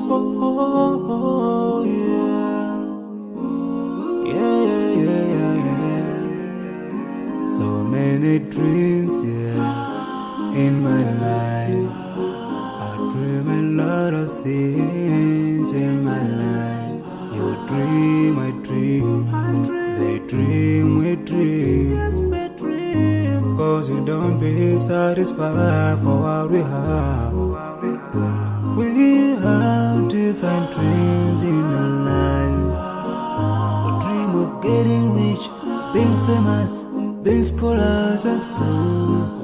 Oh, yeah. Yeah, yeah, yeah, yeah. So many dreams, yeah, in my life. I dream a lot of things in my life. You dream, I dream. They dream, we dream. Cause we don't be satisfied for what we have. We have different dreams in our life. We dream of getting rich, being famous, being scholars and so.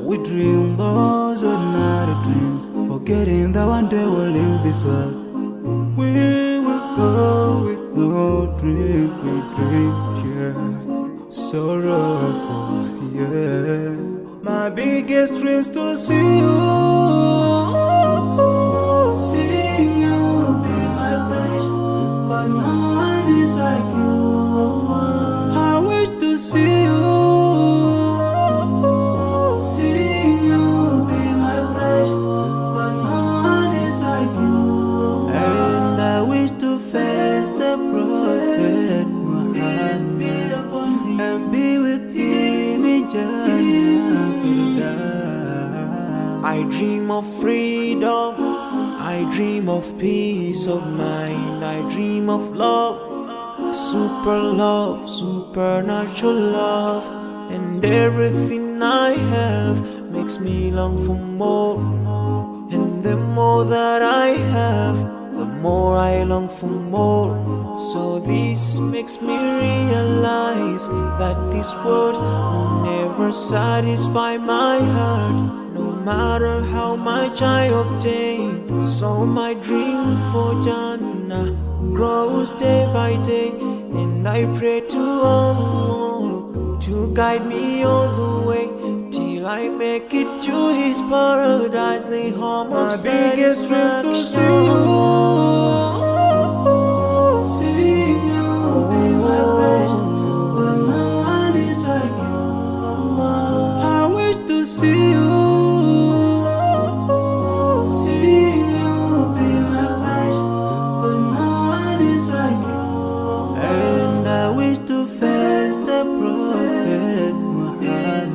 We dream those ordinary dreams, forgetting that one day we'll leave this world. We will go with no dream, we dream, yeah. Sorrowful, yeah. My biggest dreams to see you. Seeing you will be my wish, cause no one is like you, Allah. I wish to see you. Seeing you will be my wish, cause no one is like you, Allah. And I wish to face the Prophet Muhammad and be with him in Jannah. I dream of freedom, I dream of peace of mind, I dream of love, supernatural love, and everything I have makes me long for more, and the more that I have, the more I long for more. So this makes me realize that this world will never satisfy my heart, no matter how much I obtain. So my dream for Jannah grows day by day, and I pray to Allah to guide me all the way till I make it to His paradise, the home of satisfaction. My biggest dreams to see you. Seeing you will be my wish, but no one is like you, Allah. I wish to see you. Seeing you will be my wish, but no one is like you, Allah. And I wish to face the Prophet Muhammad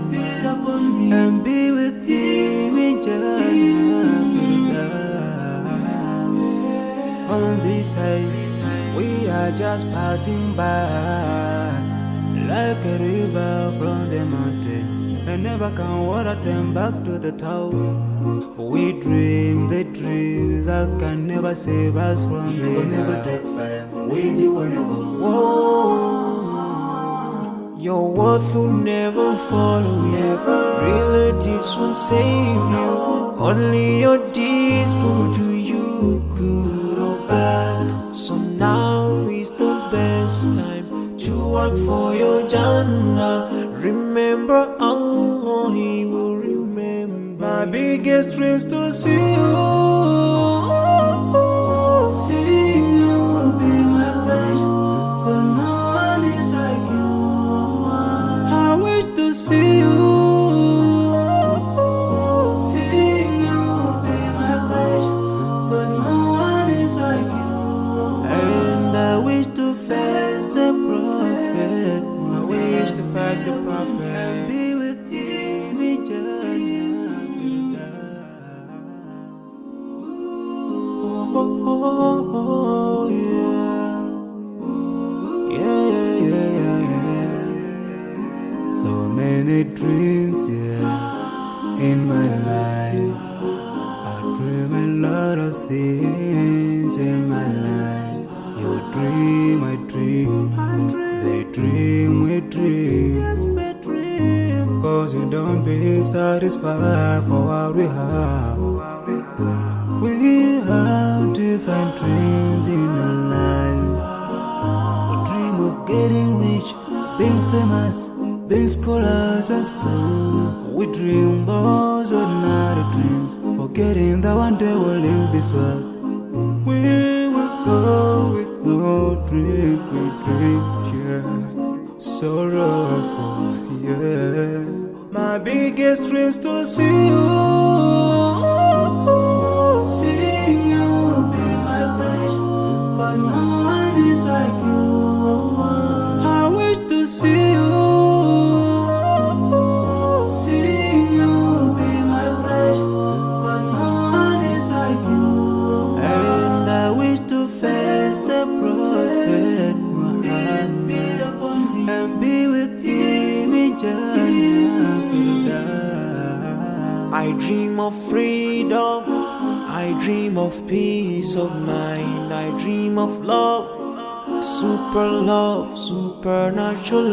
and be with him in Jannah. On this side, we are just passing by, like a river from the mountain, and never can water turn back to the town. We dream the dreams that can never save us from the will never take fire with you when you go. Your worth will never follow you, relatives won't save you, only your deeds will do you good or bad. So now is the best time to work for your Jannah. Remember Allah, He will remember. My biggest dreams to see you. Seeing you will be my wish, cause no one is like you, Allah. I wish to see you. Seeing you will be my wish, cause no one is like you, Allah. And I wish to face the Prophet. I wish to face the Prophet and be with him in Jannah. Oh, yeah. Yeah, yeah, yeah, yeah. So many dreams, yeah, in my life. I dream a lot of things in my life. You dream, I dream. They dream, we dream. Cause we don't be satisfied for what we have. We have different dreams in our life. We dream of getting rich, being famous, being scholars and so. We dream those ordinary dreams, forgetting that one day we'll leave this world. We will go with no dream, we dream, yeah. Sorrowful, yeah. My biggest dreams to see you. Seeing you will be my wish. I dream of freedom, I dream of peace of mind, I dream of love, supernatural.